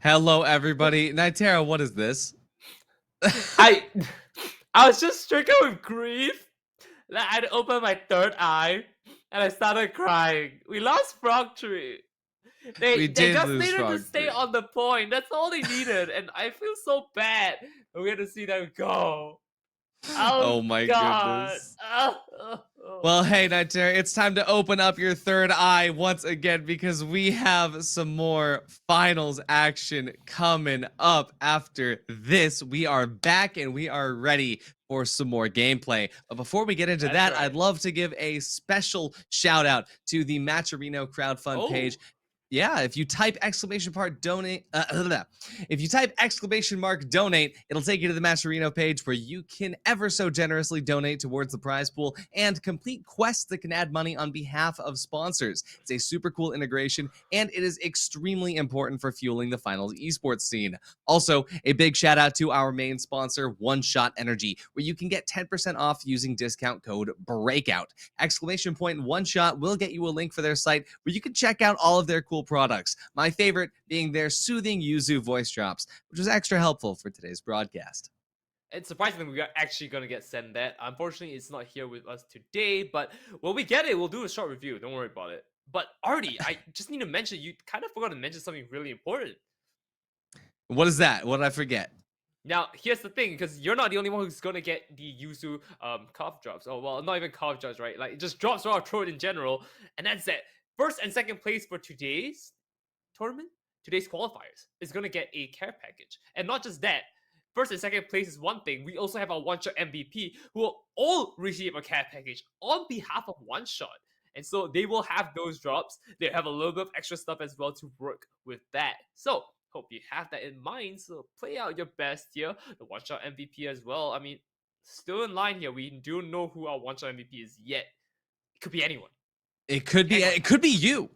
Hello, everybody. Nitera, what is this? I I was just stricken with grief. Like I opened my third eye and I started crying. We lost Frog Tree. They We they did just lose needed to Frog stay 3. on the point. That's all they needed, and I feel so bad. We're gonna see them go. Oh Oh my God. goodness. Well, hey, Nitera, it's time to open up your third eye once again because we have some more finals action coming up after this. We are back and we are ready for some more gameplay. But before we get into That's that, right. I'd love to give a special shout out to the Matcherino crowdfund page. Oh, Yeah, if you type exclamation mark donate, if you type exclamation mark donate, it'll take you to the Matcherino page where you can ever so generously donate towards the prize pool and complete quests that can add money on behalf of sponsors. It's a super cool integration, and it is extremely important for fueling the finals esports scene. Also, a big shout out to our main sponsor, One Shot Energy, where you can get 10% off using discount code BREAKOUT. Exclamation point One Shot will get you a link for their site where you can check out all of their cool products. My favorite being their soothing yuzu voice drops, which was extra helpful for today's broadcast. it's surprising we are actually gonna get sent that. Unfortunately, it's not here with us today, but when we get it, we'll do a short review. Don't worry about it. But Artie, I just need to mention you kind of forgot to mention something really important. What is that? What did I forget? Now, here's the thing, because you're not the only one who's gonna get the Yuzu cough drops. Oh well, not even cough drops, right? Like it just drops from our throat in general, and that's it. First and second place for today's tournament, today's qualifiers, is gonna get a care package, and not just that. First and second place is one thing. We also have our one shot MVP who will all receive a care package on behalf of one shot. And so they will have those drops. They have a little bit of extra stuff as well to work with that. So hope you have that in mind. So play out your best here. The one shot MVP as well. I mean, still in line here. We don't know who our one shot MVP is yet. It could be anyone. It could be. Anyone. It could be you.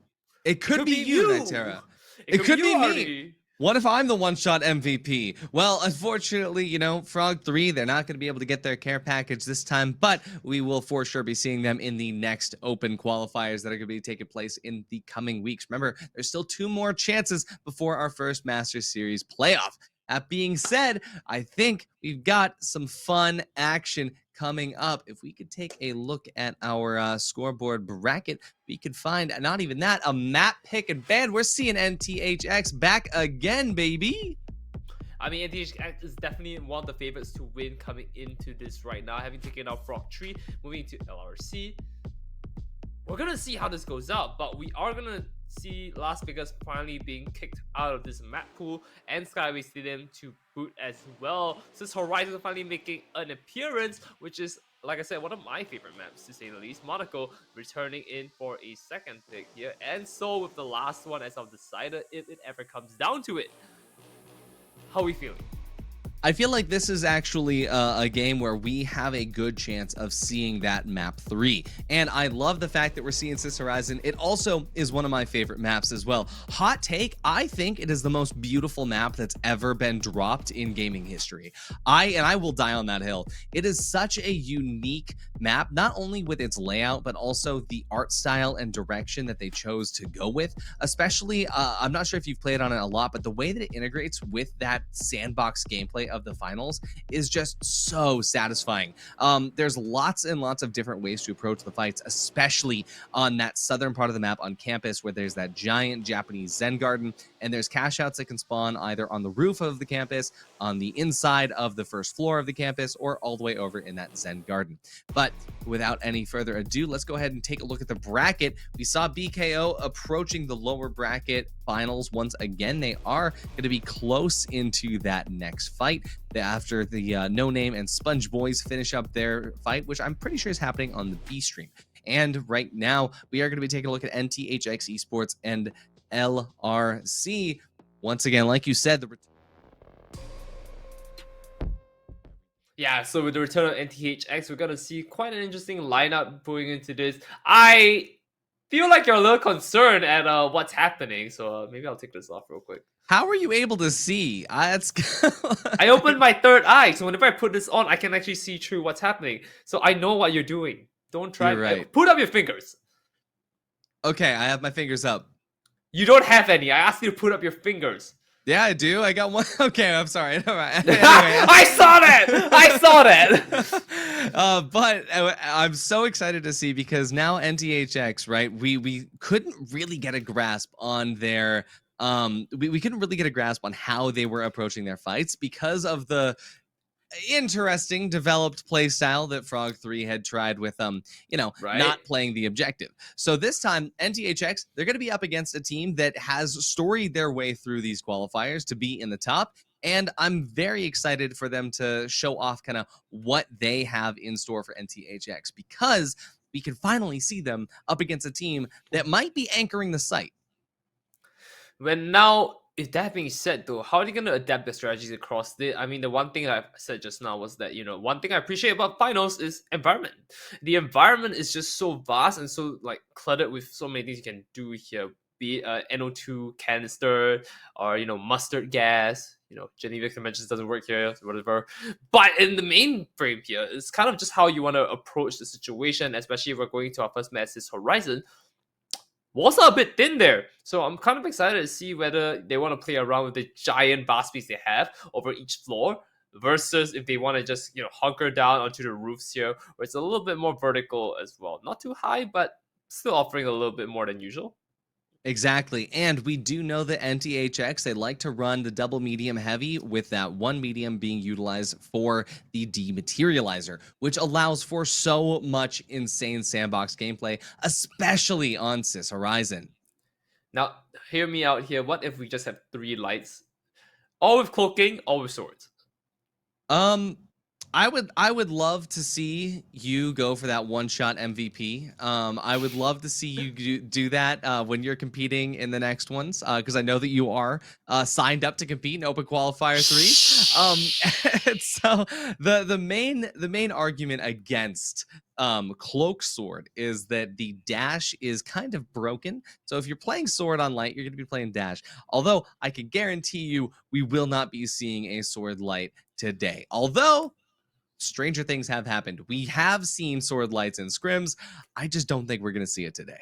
It It could could be be you, you. Nitera. It It could be could you, be me. Artie. What if I'm the one-shot MVP? Well, unfortunately, Frog 3, they're not going to be able to get their care package this time, but we will for sure be seeing them in the next open qualifiers that are going to be taking place in the coming weeks. Remember, there's still 2 more chances before our first Masters Series playoff. That being said, I think we've got some fun action coming up. If we could take a look at our scoreboard bracket, we could find not even that, a map pick and ban. We're seeing NTHX back again, baby. I mean, NTHX is definitely one of the favorites to win coming into this right now, having taken out Frog Tree, moving to LRC. We're gonna see how this goes out, but we are gonna see Las Vegas finally being kicked out of this map pool and Skyway Stadium to boot as well. Since Horizon finally making an appearance, which is, like I said, one of my favorite maps to say the least. Monaco returning in for a second pick here, and so with the last one as I've decided, if it ever comes down to it. How are we feeling? I feel like this is actually a game where we have a good chance of seeing that map 3. And I love the fact that we're seeing Sis Horizon. It also is one of my favorite maps as well. Hot take, I think it is the most beautiful map that's ever been dropped in gaming history. I will die on that hill. It is such a unique map, not only with its layout, but also the art style and direction that they chose to go with. Especially, I'm not sure if you've played on it a lot, but the way that it integrates with that sandbox gameplay of the finals is just so satisfying. There's lots and lots of different ways to approach the fights, especially on that southern part of the map on campus where there's that giant Japanese Zen garden, and there's cash outs that can spawn either on the roof of the campus, on the inside of the first floor of the campus, or all the way over in that Zen garden. But without any further ado, let's go ahead and take a look at the bracket. We saw BKO approaching the lower bracket finals once again. They are going to be close into that next fight after the No Name and Sponge Boys finish up their fight, which I'm pretty sure is happening on the B stream. And right now, we are going to be taking a look at NTHX Esports and LRC. Once again, like you said, Yeah, so with the return of NTHX, we're gonna see quite an interesting lineup going into this. I feel like you're a little concerned at what's happening, so maybe I'll take this off real quick. how are you able to see? I opened my third eye, so whenever I put this on, I can actually see through what's happening. So I know what you're doing. Don't try. You're right. Put up your fingers. Okay, I have my fingers up. You don't have any. I asked you to put up your fingers. Yeah, I do. I got one. Okay, I'm sorry. All right. Anyway, I saw that. I saw that. but I'm so excited to see because now NTHX, right? We couldn't really get a grasp on their we couldn't really get a grasp on how they were approaching their fights because of the interesting developed play style that Frog 3 had tried with Right. not playing the objective. So this time NTHX, they're going to be up against a team that has storied their way through these qualifiers to be in the top, and I'm very excited for them to show off kind of what they have in store for NTHX because we can finally see them up against a team that might be anchoring the site. When now, if that being said, though, how are they going to adapt their strategies across the? I mean, the one thing I said just now was that one thing I appreciate about finals is environment. The environment is just so vast and so like cluttered with so many things you can do here. Be it NO2 canister or mustard gas. Geneva conventions doesn't work here, whatever. But in the main frame here, it's kind of just how you want to approach the situation, especially if we're going to our first match this Horizon. Walls are a bit thin there. So I'm kind of excited to see whether they want to play around with the giant baskets they have over each floor versus if they want to just, hunker down onto the roofs here where it's a little bit more vertical as well. Not too high, but still offering a little bit more than usual. Exactly. And we do know that NTHX, they like to run the double medium heavy with that one medium being utilized for the dematerializer, which allows for so much insane sandbox gameplay, especially on Cis Horizon. Now, hear me out here. What if we just have 3 lights? All with cloaking, all with swords. Um, I would love to see you go for that one-shot MVP. I would love to see you do that when you're competing in the next ones, because I know that you are signed up to compete in Open Qualifier 3. So the main argument against Cloak Sword is that the dash is kind of broken. So if you're playing Sword on Light, you're going to be playing dash. Although I can guarantee you, we will not be seeing a Sword Light today. Although stranger things have happened. We have seen sword lights in scrims. I just don't think we're going to see it today.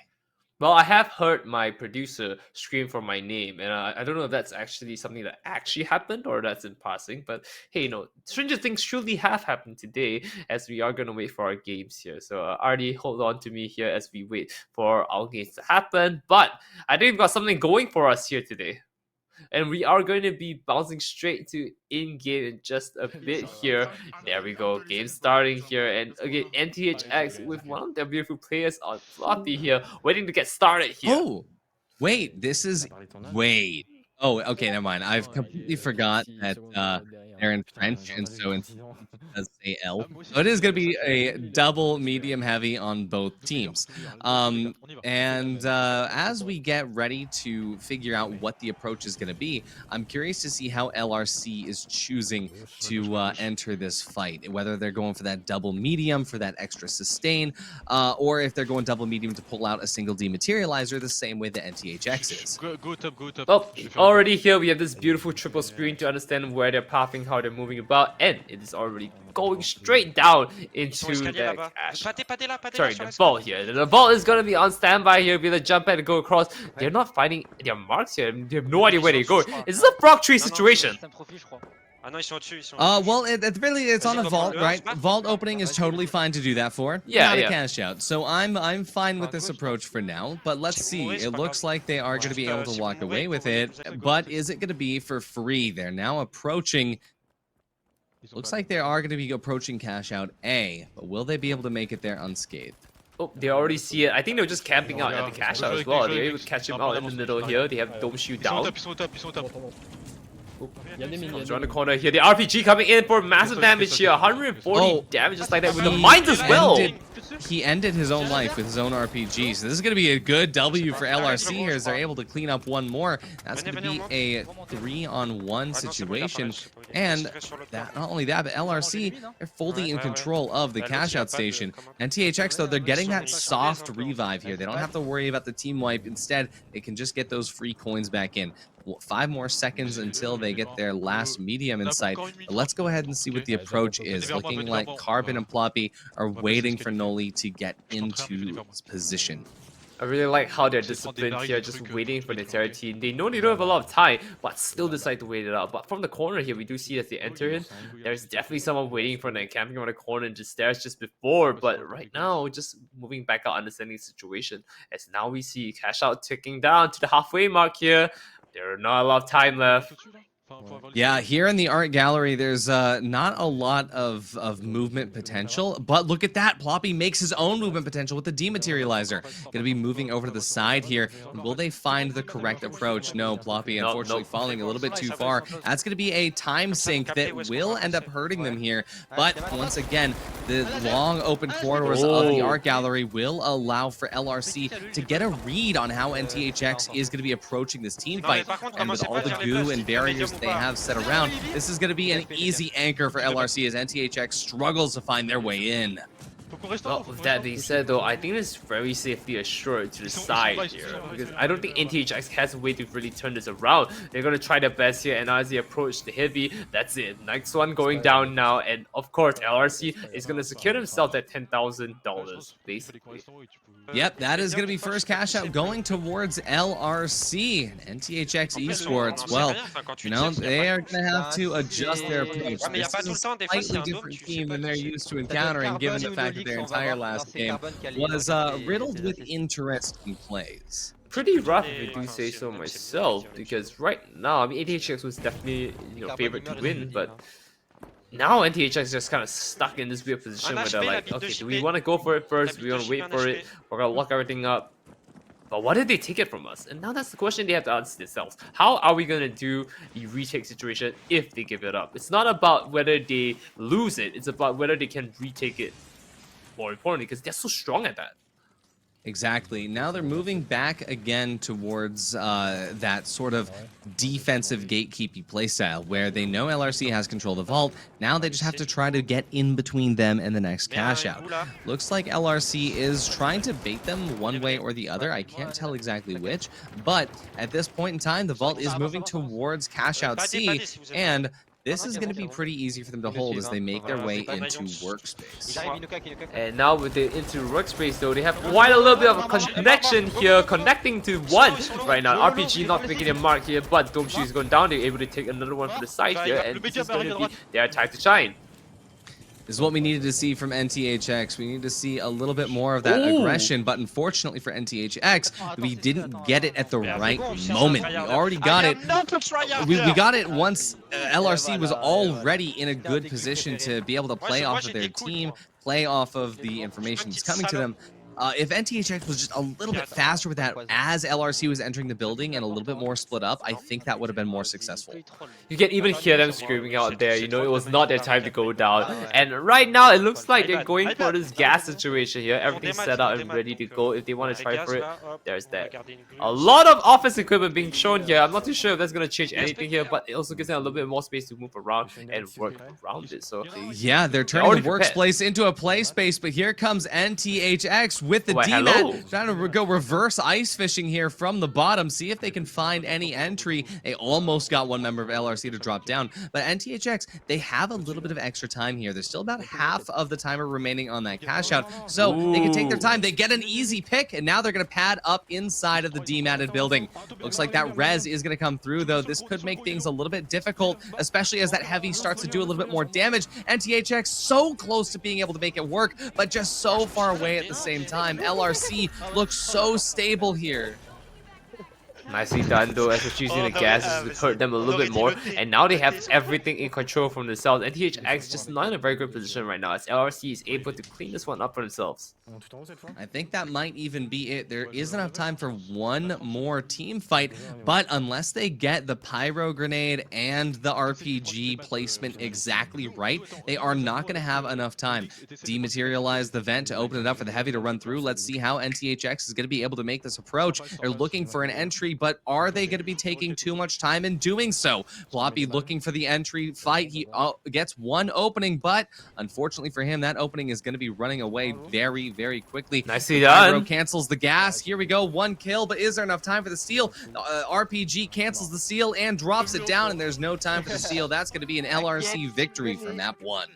Well, I have heard my producer scream for my name, and I don't know if that's actually something that actually happened or that's in passing. But hey, stranger things truly have happened today, as we are gonna wait for our games here. So Artie, hold on to me here as we wait for our games to happen. But I think we've got something going for us here today. And we are going to be bouncing straight to in-game in just a bit here. There we go, game starting here. And again, NTHX with one of their beautiful players on Floppy here, waiting to get started here. Oh, wait, this is... Wait. Oh, okay, never mind. I've completely forgot that they're in French, and so it does say L. So it is going to be a double medium heavy on both teams. And as we get ready to figure out what the approach is going to be, I'm curious to see how LRC is choosing to enter this fight, whether they're going for that double medium for that extra sustain, or if they're going double medium to pull out a single dematerializer the same way the NTHX is. Go top, go top. Well, already here we have this beautiful triple screen to understand where they're pathing, how they're moving about, and it is already going straight down into the cash. Sorry, the ball here. The ball is gonna be on standby here, be able to jump and go across. They're not finding their marks here. They have no idea where they go. Is this a Frog Tree situation? Well, it's on a vault, right? Vault opening is totally fine to do that for. Yeah, not yeah. a cash out. So I'm fine with this approach for now. But let's see. It looks like they are going to be able to walk away with it. But is it going to be for free? They're now approaching. Looks like they are going to be approaching cash out A. But will they be able to make it there unscathed? Oh, they already see it. I think they were just camping out at the cash out as well. They're able to catch him out in the middle here. They have dome shoot down. Around the corner here, the RPG coming in for massive damage here, 140 damage just like that with the mines as well. He ended his own life with his own RPG, so this is going to be a good W for LRC here as they're able to clean up one more. That's going to be a 3-on-1 situation, and not only that, but LRC, they're fully in control of the cash out station. And THX, though, they're getting that soft revive here. They don't have to worry about the team wipe. Instead, they can just get those free coins back in. 5 more seconds until they get their last medium in sight. But let's go ahead and see what the approach is. Looking like Carbon and Ploppy are waiting for Noli to get into position. I really like how they're disciplined here, just waiting for the entire team. They know they don't have a lot of time, but still decide to wait it out. But from the corner here, we do see as they enter in, there's definitely someone waiting for them, camping on the corner and just stairs just before. But right now, just moving back out, understanding the situation. As now we see cash out ticking down to the halfway mark here. There are not a lot of time left. Yeah, here in the art gallery, there's not a lot of movement potential, but look at that. Ploppy makes his own movement potential with the dematerializer. Gonna be moving over to the side here. Will they find the correct approach? No, Ploppy unfortunately falling a little bit too far. That's gonna be a time sink that will end up hurting them here. But once again, the long open corridors of the art gallery will allow for LRC to get a read on how NTHX is gonna be approaching this team fight. And with all the goo and barriers they have set around, this is going to be an easy anchor for LRC as NTHX struggles to find their way in. Well, with that being said, though, I think it's very safely assured to the side here, because I don't think NTHX has a way to really turn this around. They're going to try their best here, and as they approach the heavy, that's it. Next one going down now, and of course, LRC is going to secure themselves at $10,000, basically. Yep, that is going to be first cash out going towards LRC. NTHX Esports, well, you know, they are going to have to adjust their approach. This is a slightly different team than they're used to encountering, given the fact that their entire last game was riddled with interesting plays. Pretty rough if I do say so myself, because right now, I mean, NTHX was definitely, favorite to win, but now NTHX is just kind of stuck in this weird position where they're like, okay, do we want to go for it first? Do we want to wait for it? We're going to lock everything up. But what did they take it from us? And now that's the question they have to ask themselves. How are we going to do the retake situation if they give it up? It's not about whether they lose it. It's about whether they can retake it, more importantly, because they're so strong at that. Exactly. Now they're moving back again towards that sort of defensive gatekeeping playstyle where they know LRC has control of the vault. Now they just have to try to get in between them and the next cash out. Looks like LRC is trying to bait them one way or the other. I can't tell exactly which, but at this point in time, the vault is moving towards cash out C, and this is going to be pretty easy for them to hold as they make their way into workspace. And now with the into workspace though, they have quite a little bit of a connection here, connecting to one right now. RPG not making a mark here, but Dome Shoe is going down. They're able to take another one for the side here, and this is going to be their time to shine. This is what we needed to see from NTHX. We need to see a little bit more of that aggression, but unfortunately for NTHX, we didn't get it at the right moment. We already got it. We got it once LRC was already in a good position to be able to play off of their team, play off of the information that's coming to them. If NTHX was just a little bit faster with that as LRC was entering the building and a little bit more split up, I think that would have been more successful. You can even hear them screaming out there, it was not their time to go down. And right now, it looks like they're going for this gas situation here. Everything's set up and ready to go. If they want to try for it, there's that. A lot of office equipment being shown here. I'm not too sure if that's going to change anything here, but it also gives them a little bit more space to move around and work around it. So yeah, they're turning the workspace into a play space, but here comes NTHX with the D-Mat, trying to go reverse ice fishing here from the bottom, see if they can find any entry. They almost got one member of LRC to drop down, but NTHX, they have a little bit of extra time here. There's still about half of the timer remaining on that cash out, so they can take their time. They get an easy pick, and now they're going to pad up inside of the D-matted building. Looks like that res is going to come through, though. This could make things a little bit difficult, especially as that heavy starts to do a little bit more damage. NTHX so close to being able to make it work, but just so far away at the same time. LRC looks so stable here. Nicely done though, as they're using the gases to hurt them a little bit more, and now they have everything in control from themselves. NTHX just not in a very good position right now as LRC is able to clean this one up for themselves. I think that might even be it. There is enough time for one more team fight, but unless they get the pyro grenade and the RPG placement exactly right, they are not going to have enough time. Dematerialize the vent to open it up for the heavy to run through. Let's see how NTHX is going to be able to make this approach. They're looking for an entry, but are they going to be taking too much time in doing so? Floppy looking for the entry fight. He gets one opening, but unfortunately for him, that opening is going to be running away very, very quickly. Nicely done. Pyro cancels the gas. Here we go. One kill, but is there enough time for the steal? RPG cancels the steal and drops it down, and there's no time for the steal. That's going to be an LRC victory for map 1.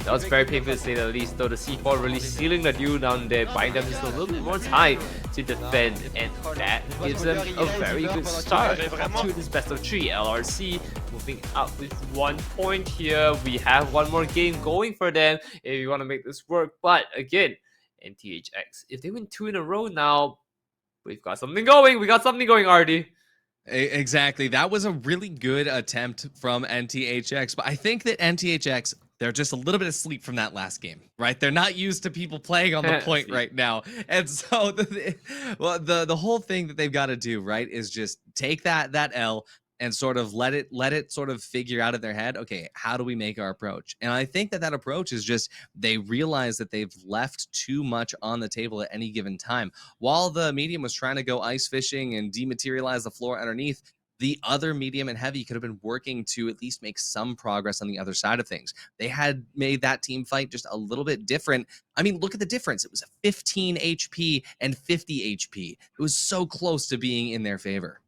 That was very painful to say the least, though the C4 really sealing the deal down there, buying them just a little bit more time to defend, and that gives them a very good start to this best of 3. LRC moving up with 1 point here. We have one more game going for them if you want to make this work, but again, NTHX, if they win 2 in a row now, we've got something going. We got something going, Artie. Exactly. That was a really good attempt from NTHX, but I think that NTHX, they're just a little bit asleep from that last game, right? They're not used to people playing on the point right now. And so the whole thing that they've got to do, right, is just take that L and sort of let it sort of figure out in their head, okay, how do we make our approach? And I think that approach is just they realize that they've left too much on the table at any given time. While the medium was trying to go ice fishing and dematerialize the floor underneath, the other medium and heavy could have been working to at least make some progress on the other side of things. They had made that team fight just a little bit different. I mean, look at the difference. It was 15 HP and 50 HP. It was so close to being in their favor.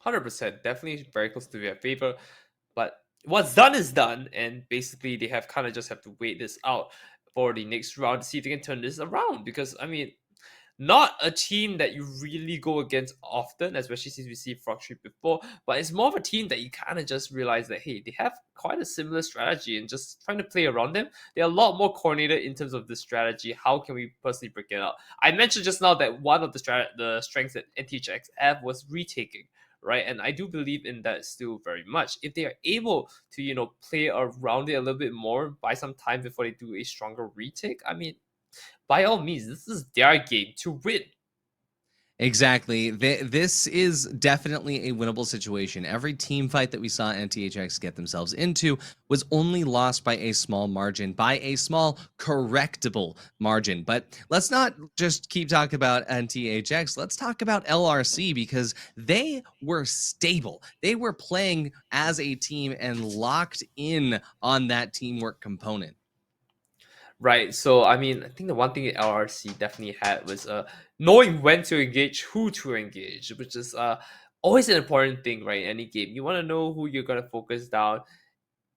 100%, definitely very close to their favor, but what's done is done, and basically they have kind of just have to wait this out for the next round to see if they can turn this around, because I mean, not a team that you really go against often, especially since we see Frog Street before, but it's more of a team that you kind of just realize that, hey, they have quite a similar strategy, and just trying to play around them. They're a lot more coordinated in terms of the strategy. How can we personally break it out? I mentioned just now that one of the strengths that NTHX have was retaking, right? And I do believe in that still very much. If they are able to, play around it a little bit more, buy some time before they do a stronger retake, I mean, by all means, this is their game to win. Exactly. This is definitely a winnable situation. Every team fight that we saw NTHX get themselves into was only lost by a small margin, by a small correctable margin. But let's not just keep talking about NTHX. Let's talk about LRC, because they were stable. They were playing as a team and locked in on that teamwork component. Right. So I mean, I think the one thing that LRC definitely had was knowing when to engage, who to engage, which is always an important thing, right? In any game, you want to know who you're gonna focus down.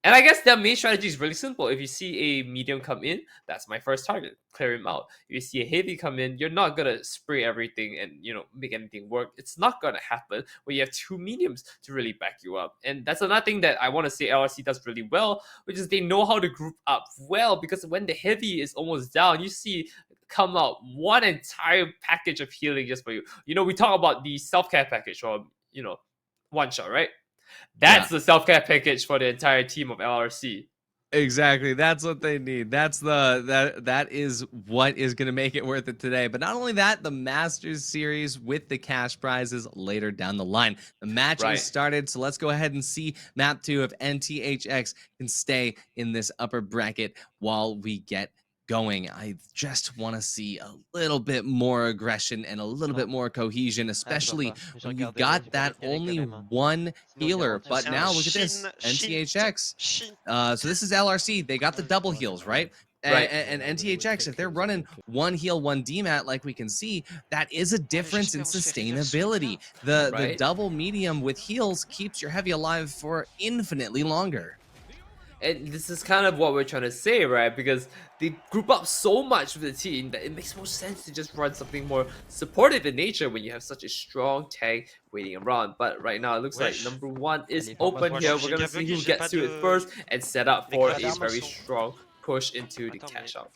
And I guess their main strategy is really simple. If you see a medium come in, that's my first target. Clear him out. If you see a heavy come in, you're not gonna spray everything and make anything work. It's not gonna happen when you have two mediums to really back you up. And that's another thing that I want to say LRC does really well, which is they know how to group up well. Because when the heavy is almost down, you see come out one entire package of healing just for you. We talk about the self-care package, or one shot, right? That's the self-care package for the entire team of LRC. Exactly. That's what they need. That is what is going to make it worth it today. But not only that, the Masters series with the cash prizes later down the line. The match is started, so let's go ahead and see map 2 if NTHX can stay in this upper bracket while we get going. I just want to see a little bit more aggression and a little bit more cohesion, especially when you got that only one healer. But now look at this, NTHX. So this is LRC. They got the double heals, right? And NTHX, if they're running one heal, one DMAT, like we can see, that is a difference in sustainability. The double medium with heals keeps your heavy alive for infinitely longer. And this is kind of what we're trying to say, right? Because they group up so much with the team that it makes more sense to just run something more supportive in nature when you have such a strong tank waiting around. But right now, it looks like number 1 is open here. We're going to see who gets to it first and set up for a very strong push into the cash out.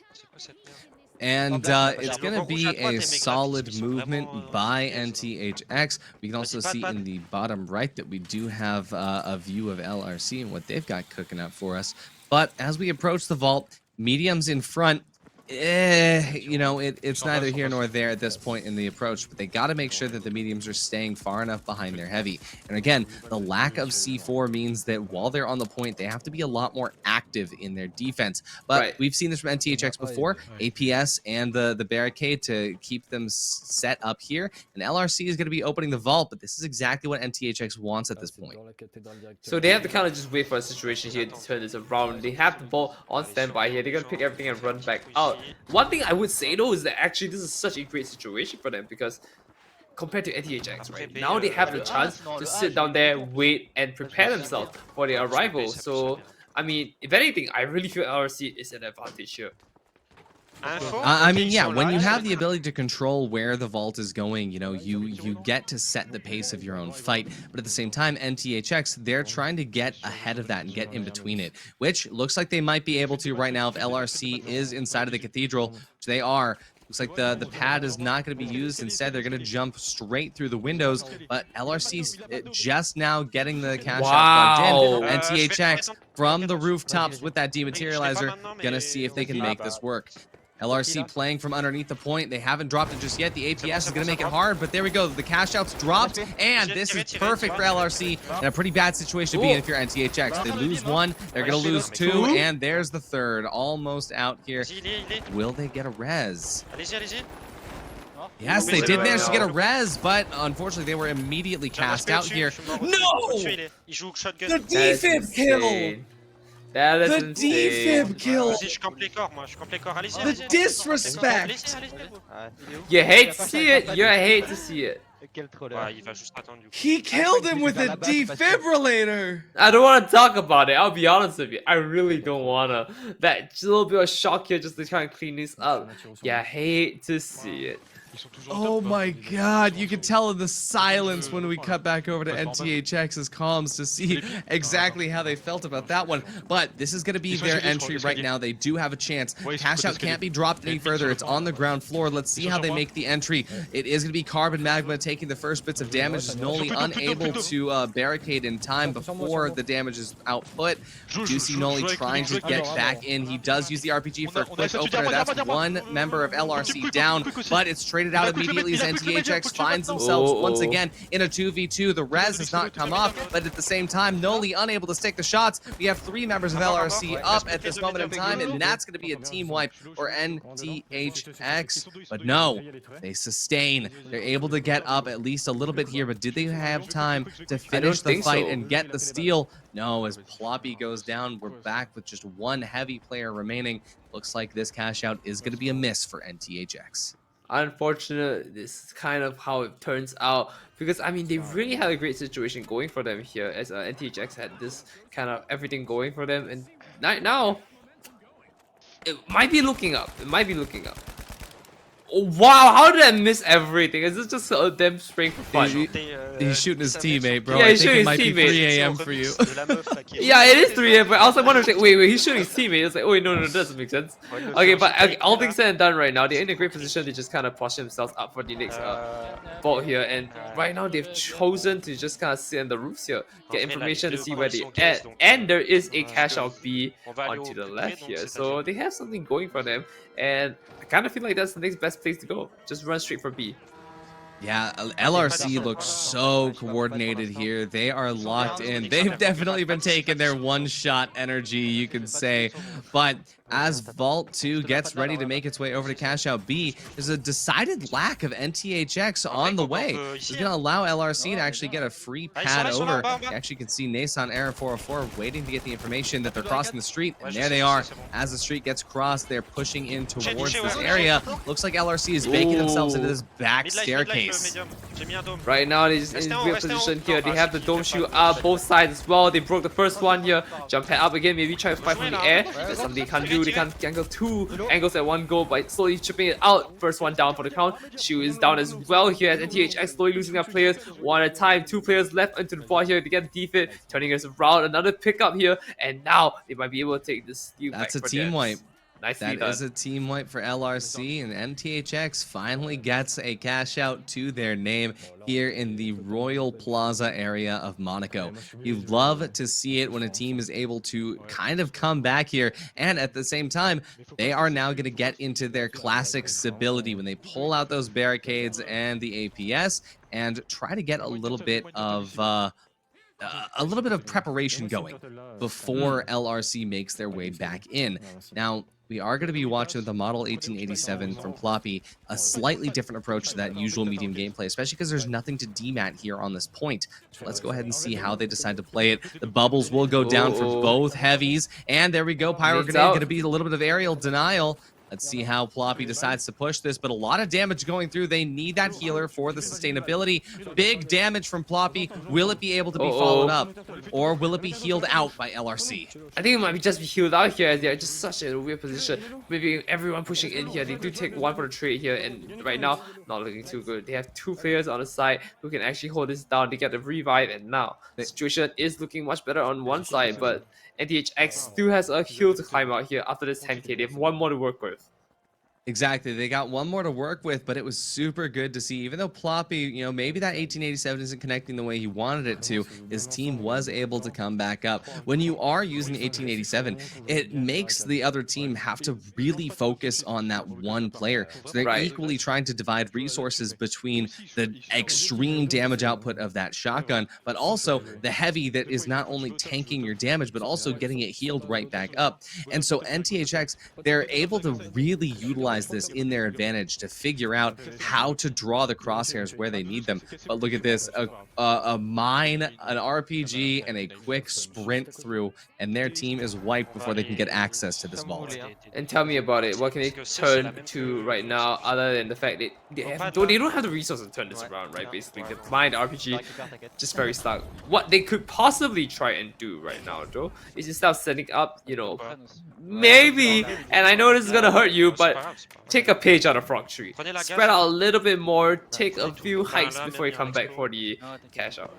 And it's going to be a solid movement by NTHX. We can also see in the bottom right that we do have a view of LRC and what they've got cooking up for us. But as we approach the vault, mediums in front, it's neither here nor there at this point in the approach, but they got to make sure that the mediums are staying far enough behind their heavy. And again, the lack of C4 means that while they're on the point, they have to be a lot more active in their defense. But we've seen this from NTHX before, APS and the barricade to keep them set up here. And LRC is going to be opening the vault, but this is exactly what NTHX wants at this point. So they have to kind of just wait for a situation here to turn this around. They have the vault on standby here. They're going to pick everything and run back out. One thing I would say though is that actually this is such a great situation for them, because compared to NTHX, right, now they have the chance to sit down there, wait, and prepare themselves for their arrival. So I mean, if anything, I really feel LRC is an advantage here. I mean, yeah, when you have the ability to control where the vault is going, you get to set the pace of your own fight. But at the same time, NTHX, they're trying to get ahead of that and get in between it, which looks like they might be able to right now if LRC is inside of the cathedral, which they are. Looks like the pad is not going to be used. Instead, they're going to jump straight through the windows. But LRC's just now getting the cash out plugged in. NTHX from the rooftops with that dematerializer, going to see if they can make this work. LRC playing from underneath the point. They haven't dropped it just yet. The APS is going to make it hard, but there we go. The cash out's dropped, and this is perfect for LRC in a pretty bad situation to be in if you're NTHX. They lose one, they're going to lose two, and there's the third. Almost out here. Will they get a res? Yes, they did manage to get a res, but unfortunately they were immediately cast out here. No! The defib kill! That is the insane. defib kill! The disrespect! You hate to see it. You hate to see it. He killed him with a defibrillator! I don't want to talk about it. I'll be honest with you. I really don't want to. That little bit of shock here just to try and clean this up. You hate to see it. Oh my god, you can tell in the silence when we cut back over to NTHX's comms to see exactly how they felt about that one. But this is going to be their entry right now. They do have a chance. Cash out can't be dropped any further. It's on the ground floor. Let's see how they make the entry. It is going to be Carbon Magma taking the first bits of damage. Noli unable to barricade in time before the damage is output. Juicy Noli trying to get back in. He does use the RPG for a quick opener. That's one member of LRC down, but it's traded out immediately as NTHX finds themselves once again in a 2v2. The res has not come off, but at the same time, Noli unable to stick the shots. We have 3 members of LRC up at this moment in time, and that's going to be a team wipe for NTHX. But no, they sustain. They're able to get up at least a little bit here, but did they have time to finish the fight and get the steal? No, as Ploppy goes down, we're back with just one heavy player remaining. Looks like this cash out is going to be a miss for NTHX. Unfortunate, this is kind of how it turns out, because I mean they really had a great situation going for them here, as NTHX had this kind of everything going for them, and right now it might be looking up. Oh, wow, how did I miss everything? Is this just a them spraying for fun? He's shooting his teamate, bro. Yeah, I he's think shooting it might his be teammate. 3 a.m. for you. Yeah, it is 3 a.m. But I was like wondering, wait, he's shooting his teammate. It's like, oh wait, no, that doesn't make sense. Okay, but okay, all things said and done right now, they're in a great position to just kind of push themselves up for the next vault here. And right now, they've chosen to just kind of sit on the roofs here, get information to see where they at. And there is a cash out B onto the left here. So they have something going for them. And I kind of feel like that's the next best place to go. Just run straight for B. Yeah, LRC looks so coordinated here. They are locked in. They've definitely been taking their one-shot energy, you can say. But as Vault 2 gets ready to make its way over to Cash Out B, there's a decided lack of NTHX on the way. It's going to allow LRC to actually get a free pad over. You actually can see Nason Error 404 waiting to get the information that they're crossing the street. And there they are. As the street gets crossed, they're pushing in towards this area. Looks like LRC is baking themselves into this back staircase. Right now, they're just in a weird position here. They have the dome shoot up both sides as well. They broke the first one here. Jump pad up again, maybe try to fight from the air. That's something they can't do. They can't angle 2 angles at one go by slowly chipping it out. First one down for the count. Shu is down as well here as NTHX slowly losing their players one at a time. 2 players left into the ball here to get the defense, turning us around. Another pickup here, and now they might be able to take this steal back. That's a team wipe. Nicely That is a team wipe for LRC, and NTHX finally gets a cash out to their name here in the Royal Plaza area of Monaco. You love to see it when a team is able to kind of come back here, and at the same time, they are now going to get into their classic stability when they pull out those barricades and the APS and try to get a little bit of preparation going before LRC makes their way back in. Now, we are going to be watching the Model 1887 from Ploppy, a slightly different approach to that usual medium gameplay, especially because there's nothing to demat here on this point. So let's go ahead and see how they decide to play it. The bubbles will go down for both heavies, and there we go. Pyro Grenade going to be a little bit of aerial denial. Let's see how Ploppy decides to push this, but a lot of damage going through. They need that healer for the sustainability. Big damage from Ploppy. Will it be able to be followed up, or will it be healed out by LRC? I think it might be just be healed out here, as they're just such a weird position. Maybe everyone pushing in here. They do take one for the trade here, and right now, not looking too good. They have 2 players on the side who can actually hold this down. They get the revive, and now the situation is looking much better on one side, but NTHX still has a hill to climb out here after this 10k. They have one more to work with. Exactly. They got one more to work with, but it was super good to see. Even though Ploppy, maybe that 1887 isn't connecting the way he wanted it to, his team was able to come back up. When you are using 1887, it makes the other team have to really focus on that one player. So they're equally trying to divide resources between the extreme damage output of that shotgun, but also the heavy that is not only tanking your damage, but also getting it healed right back up. And so NTHX, they're able to really utilize this in their advantage to figure out how to draw the crosshairs where they need them. But look at this, a mine, an RPG, and a quick sprint through, and their team is wiped before they can get access to this vault. And tell me about it. What can they turn to right now, other than the fact that they don't have the resources to turn this around, right? Basically, the mine, RPG, just very stuck. What they could possibly try and do right now, though, is instead of setting up, maybe, and I know this is gonna hurt you, but take a page out of Frog Tree. Spread out a little bit more, take a few hikes before you come back for the cash out.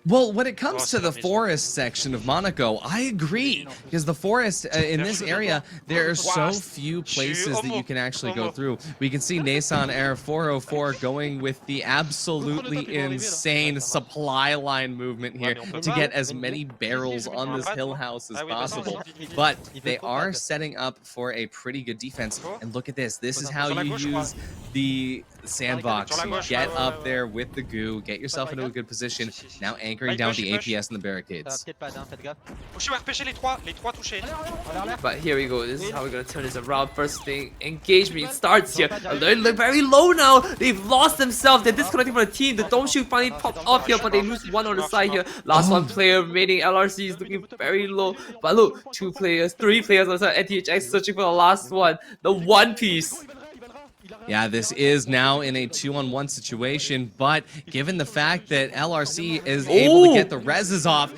Well, when it comes to the forest section of Monaco, I agree, because the forest in this area, there are so few places that you can actually go through. We can see Nason Air 404 going with the absolutely insane supply line movement here to get as many barrels on this hill house as possible. But they are setting up for a pretty good defense. And look at this. This is how you use the sandbox. You get up there with the goo, get yourself into a good position. Now anchoring down with the APS and the barricades. But here we go. This is how we're gonna turn this around. First thing, engagement starts here. Alert look very low now. They've lost themselves. They're disconnecting from the team. The dome shield finally popped off here, but they lose one on the side here. Last one player remaining. LRC is looking very low. But look, 2 players, 3 players on the side. NTHX searching for the last one. The one piece. Yeah, this is now in a 2-on-1 situation, but given the fact that LRC is able to get the reses off,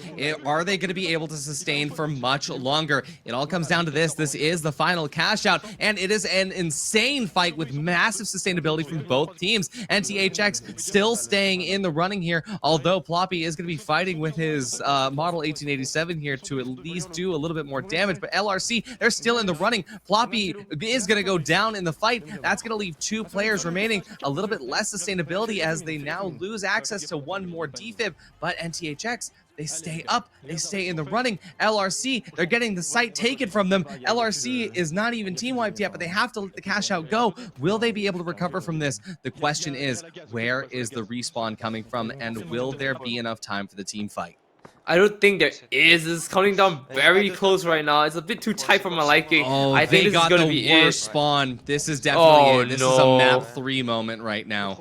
are they going to be able to sustain for much longer? It all comes down to this. This is the final cash out, and it is an insane fight with massive sustainability from both teams. NTHX still staying in the running here, although Ploppy is going to be fighting with his model 1887 here to at least do a little bit more damage, but LRC, they're still in the running. Ploppy is going to go down in the fight. That's going to leave 2 players remaining, a little bit less sustainability as they now lose access to 1 more defib, but NTHX, they stay up, they stay in the running. LRC, they're getting the site taken from them. LRC is not even team wiped yet, but they have to let the cash out go. Will they be able to recover from this? The question is, where is the respawn coming from, and will there be enough time for the team fight? I don't think there is. It's counting down very close right now. It's a bit too tight for my liking. Oh, I think this is going to be the worst spawn. This is definitely it. This is a map 3 moment right now.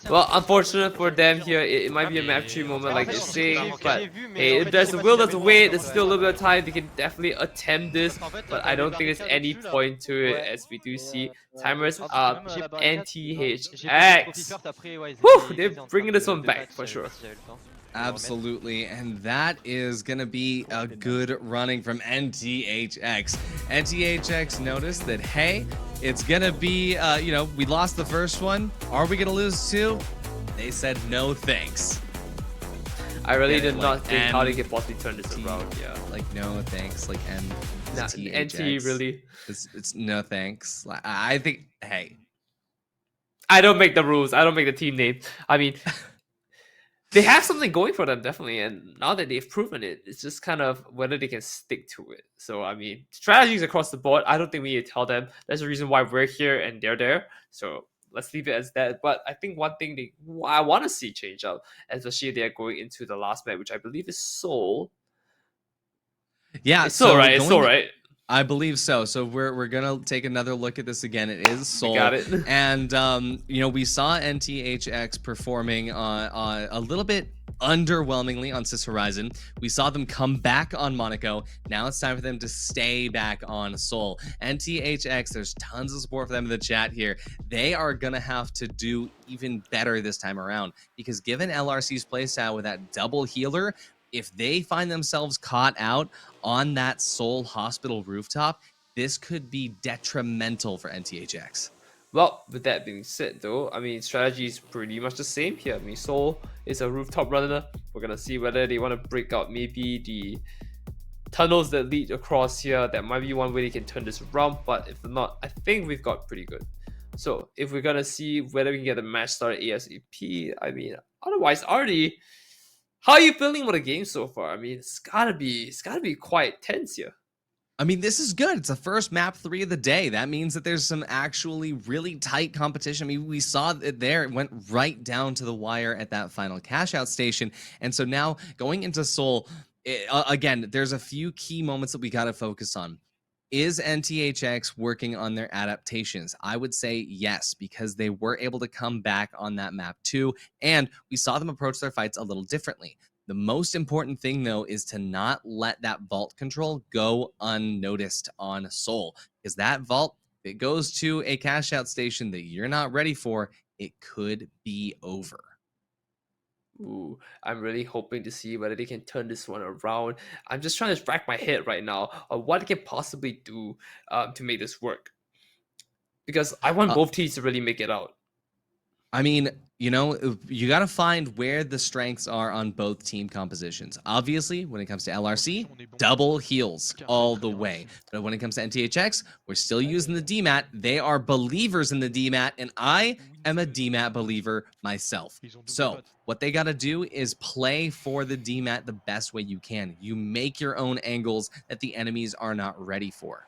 Well, unfortunate for them here. It might be a map 3 moment like they're saying, but hey, if there's a will, there's a way. There's still a little bit of time. They can definitely attempt this, but I don't think there's any point to it, as we do see timers up. NTHX. Whew, they're bringing this one back for sure. Absolutely, and that is going to be a good running from NTHX. NTHX noticed that, hey, it's going to be, we lost the first one. Are we going to lose 2? They said no thanks. I really did not think how they could possibly turn this around. Yeah, like no thanks, like NT really. It's no thanks. I think, hey, I don't make the rules. I don't make the team name. I mean. They have something going for them, definitely, and now that they've proven it, it's just kind of whether they can stick to it. So, I mean, strategies across the board, I don't think we need to tell them. There's a reason why we're here and they're there. So, let's leave it as that. But I think one thing I want to see change up, especially if they're going into the last match, which I believe is Seoul. Yeah, it's Seoul, right? It's Seoul, right? I believe so. So we're gonna take another look at this again. It is Seoul. We got it. And we saw NTHX performing a little bit underwhelmingly on Sis Horizon. We saw them come back on Monaco. Now it's time for them to stay back on Seoul. NTHX, there's tons of support for them in the chat here. They are going to have to do even better this time around, because given LRC's playstyle with that double healer, if they find themselves caught out on that Seoul hospital rooftop, this could be detrimental for NTHX. Well, with that being said, though, I mean, strategy is pretty much the same here. I mean, Seoul is a rooftop runner. We're gonna see whether they want to break out maybe the tunnels that lead across here. That might be one way they can turn this around, but if not, I think we've got pretty good. So if we're gonna see whether we can get the match started ASAP, I mean, otherwise, Artie, how are you feeling with the game so far? I mean, it's gotta be quite tense here. I mean, this is good. It's the first map 3 of the day. That means that there's some actually really tight competition. I mean, we saw it there. It went right down to the wire at that final cash out station. And so now going into Seoul, again, there's a few key moments that we got to focus on. Is NTHX working on their adaptations? I would say yes, because they were able to come back on that map too. And we saw them approach their fights a little differently. The most important thing, though, is to not let that vault control go unnoticed on Seoul, because that vault, if it goes to a cash out station that you're not ready for, it could be over. Ooh, I'm really hoping to see whether they can turn this one around. I'm just trying to rack my head right now on what they can possibly do to make this work, because I want both teams to really make it out. I mean, you know, you got to find where the strengths are on both team compositions. Obviously, when it comes to LRC, double heals all the way. But when it comes to NTHX, we're still using the DMAT. They are believers in the DMAT, and I am a DMAT believer myself. So what they got to do is play for the DMAT the best way you can. You make your own angles that the enemies are not ready for.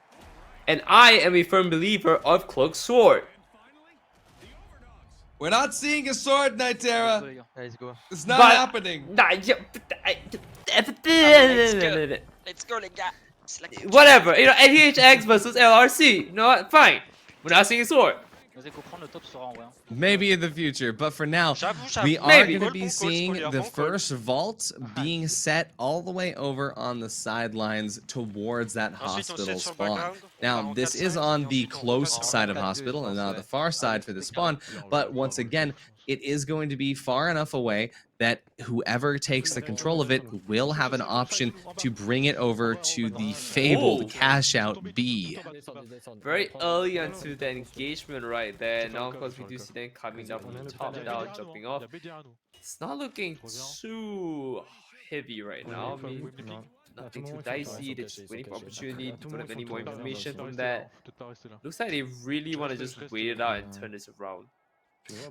And I am a firm believer of Cloak Sword. We're not seeing a sword, Nightera. Let's go. It's not happening. Let's go, les gars. Whatever, you know, NTHX versus LRC. You know what? Fine. We're not seeing a sword. Maybe in the future, but for now, we are Maybe. going to be seeing the first vault being set all the way over on the sidelines towards that hospital spawn. Now, this is on the close side of hospital and not the far side for the spawn, but once again, it is going to be far enough away that whoever takes the control of it will have an option to bring it over to the fabled cash out B. Very early into the engagement right there. Now, of course, we do see them coming down from the top down, jumping off. It's not looking too heavy right now. I mean, nothing too dicey. They're just waiting for opportunity. Don't have any more information from that. Looks like they really want to just wait it out and turn this around.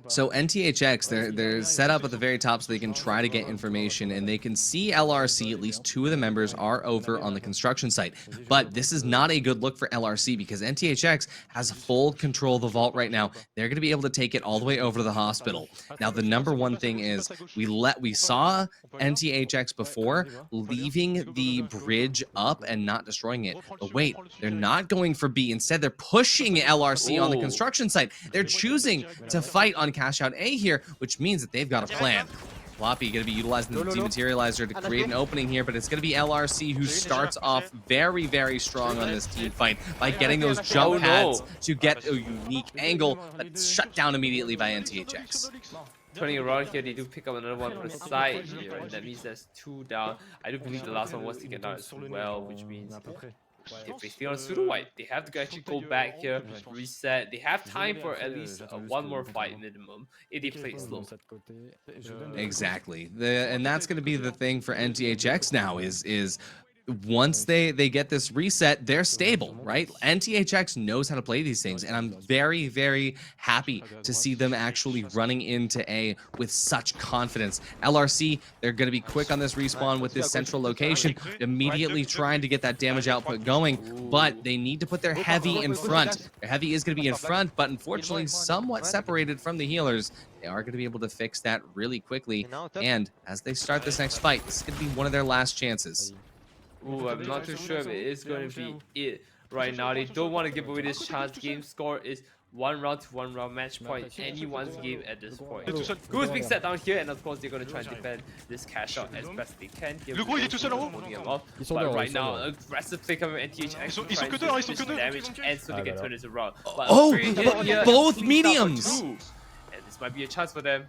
So NTHX, they're set up at the very top so they can try to get information, and they can see LRC, at least 2 of the members are over on the construction site. But this is not a good look for LRC because NTHX has full control of the vault right now. They're going to be able to take it all the way over to the hospital. Now, the number one thing is we saw NTHX before leaving the bridge up and not destroying it. But wait, they're not going for B. Instead, they're pushing LRC on the construction site. They're choosing to fight on cash out A here, which means that they've got a plan. Floppy going to be utilizing the dematerializer to create an opening here, but it's going to be LRC who starts off very, very strong on this team fight by getting those jump pads to get a unique angle, but it's shut down immediately by NTHX. Turning around here, they do pick up another one from the side here, and that means there's 2 down. I do believe the last one was taken down as well, which means if they stay on pseudo white, they have to actually go back here, reset. They have time for at least one more fight minimum if they play it slow. Exactly. And that's going to be the thing for NTHX now is once they get this reset, they're stable, right? NTHX knows how to play these things, and I'm very, very happy to see them actually running into A with such confidence. LRC, they're going to be quick on this respawn with this central location, immediately trying to get that damage output going, but they need to put their heavy in front. Their heavy is going to be in front, but unfortunately somewhat separated from the healers. They are going to be able to fix that really quickly, and as they start this next fight, this is going to be one of their last chances. Ooh, I'm not too sure if it is going to be it right now. They don't want to give away this chance. Game score is 1 round to 1 round match point in anyone's game at this point. tout seul. Goose being set down here, and of course they're going to try and defend this cash out as best they can. Le gros, il est tout seul en haut. But right now, aggressive play coming from NTHX. Ils sont que deux, ils sont que deux. Damage and so they can turn this around. But Oh, great hit here, both cleans out for mediums. 2. And this might be a chance for them.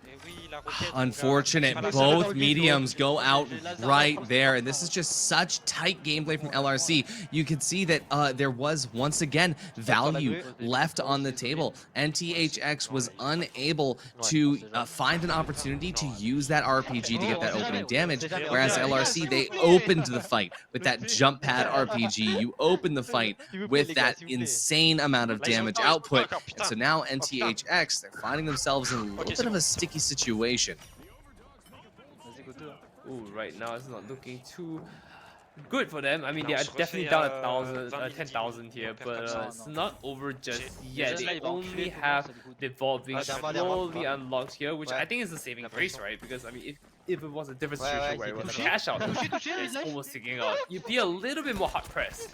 Unfortunate, both mediums go out right there, and this is just such tight gameplay from LRC. You can see that there was once again value left on the table. NTHX was unable to find an opportunity to use that RPG to get that opening damage, whereas LRC, they opened the fight with that jump pad RPG. You open the fight with that insane amount of damage output, and so now NTHX, they're finding themselves in a little bit of a sticky situation. Ooh, right now it's not looking too good for them. I mean, they are definitely down 10,000 here, but it's not over just yet. They only have the vault being slowly unlocked here, which I think is a saving grace, right? Because I mean, if it was a different situation where it was a cash out, it's almost sticking out, you'd be a little bit more hard pressed.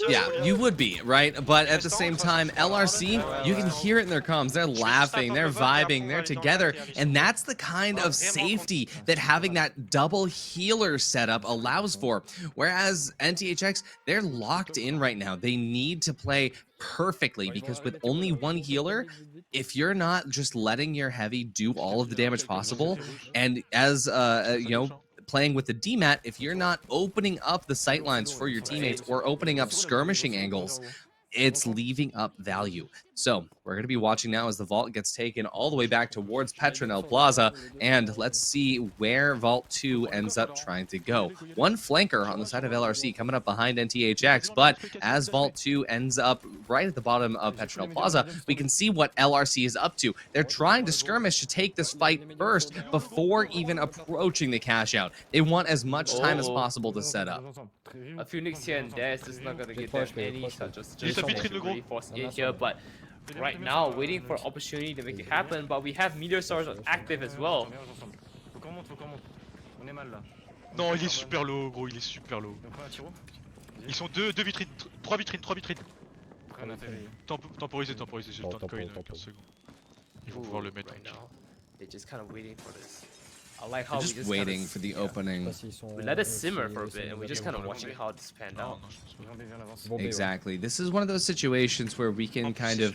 Yeah, you would be, right? But at the same time, LRC, you can hear it in their comms. They're laughing, they're vibing, they're together. And that's the kind of safety that having that double healer setup allows for. Whereas NTHX, they're locked in right now. They need to play perfectly because with only one healer, if you're not just letting your heavy do all of the damage possible, and as, you know, playing with the DMAT, if you're not opening up the sightlines for your teammates or opening up skirmishing angles, it's leaving up value. So we're going to be watching now as the vault gets taken all the way back towards Petronel Plaza, and let's see where Vault 2 ends up trying to go. One flanker on the side of LRC coming up behind NTHX, but as Vault 2 ends up right at the bottom of Petronel Plaza, we can see what LRC is up to. They're trying to skirmish to take this fight first before even approaching the cash out. They want as much time as possible to set up. A few nicks here and there, it's just not going to get them any such as just really force in here, but right now, waiting for opportunity to make it happen, but we have Meteor Stars active as well. Non, il est super low, gros, il est super low. Ils sont deux vitrines, trois vitrines. Temporiser, j'ai le temps de coin, 15 secondes. Ils vont pouvoir le mettre. They're just kind of waiting for this. I like how We're just waiting for the opening. We let it simmer for a bit, and we're just kind of watching how this panned out. Exactly. This is one of those situations where we can kind of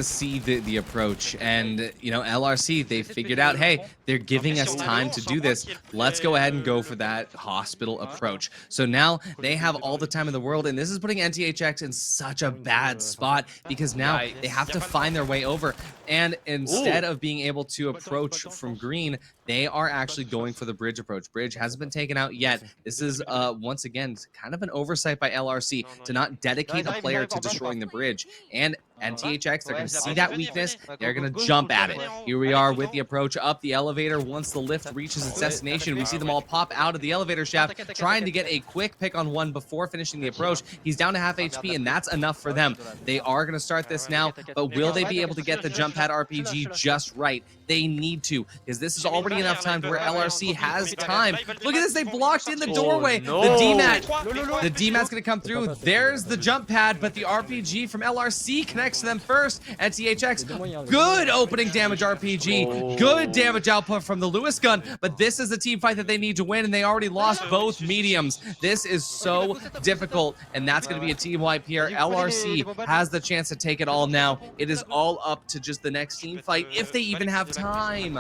see the approach, and you know, LRC, they figured out, hey, they're giving us time to do this. Let's go ahead and go for that hospital approach. So now they have all the time in the world, and this is putting NTHX in such a bad spot because now they have to find their way over, and instead of being able to approach from green, they are actually going for the bridge approach. Bridge hasn't been taken out yet. This is, once again, kind of an oversight by LRC to not dedicate a player to destroying the bridge. And NTHX, they're going to see that weakness. They're going to jump at it. Here we are with the approach up the elevator. Once the lift reaches its destination, we see them all pop out of the elevator shaft, trying to get a quick pick on one before finishing the approach. He's down to half HP, and that's enough for them. They are going to start this now, but will they be able to get the jump pad RPG just right? They need to, because this is already enough time to where LRC has time. Look at this, they blocked in the doorway. No. The DMAT's going to come through. There's the jump pad, but the RPG from LRC connects to them first. NTHX, good opening damage RPG. Good damage output from the Lewis gun, but this is a team fight that they need to win, and they already lost both mediums. This is so difficult, and that's going to be a team wipe here. LRC has the chance to take it all now. It is all up to just the next team fight, if they even have time.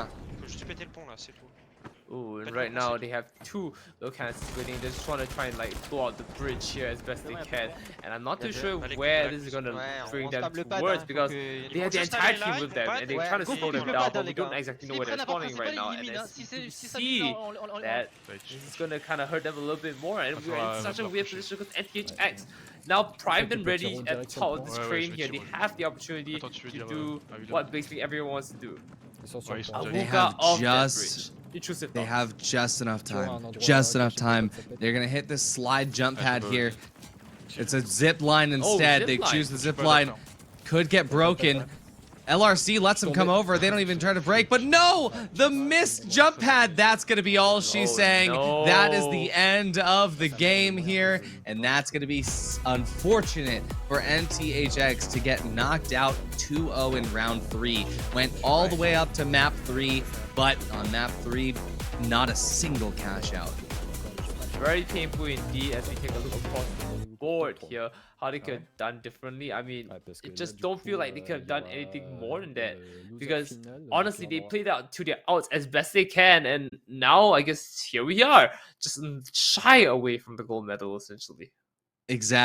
Ooh, and right now they have two low cannons waiting. They just want to try and like blow out the bridge here as best they can. And I'm not too sure where this is going to bring them towards because they have the entire team with them and they're trying to slow them down, but we don't exactly know where they're spawning right now. And as you can see that this is going to kind of hurt them a little bit more. And we're in such a weird position because NTHX now primed and ready at the top of this crane here. They have the opportunity to do what basically everyone wants to do. They have just enough time. Just enough time. They're gonna hit this slide jump pad here. It's a zip line instead. They choose the zip line. Could get broken. LRC lets him come over. They don't even try to break. But no! The missed jump pad. That's going to be all she's saying. That is the end of the game here. And that's going to be unfortunate for NTHX to get knocked out 2-0 in round 3. Went all the way up to map 3. But on map 3, not a single cash out. Very painful indeed as we take a look across the board here. How they could have done differently. I mean, it just don't feel like they could have done anything more than that. Because honestly, they played out to their outs as best they can. And now, I guess, here we are. Just shy away from the gold medal, essentially. Exactly.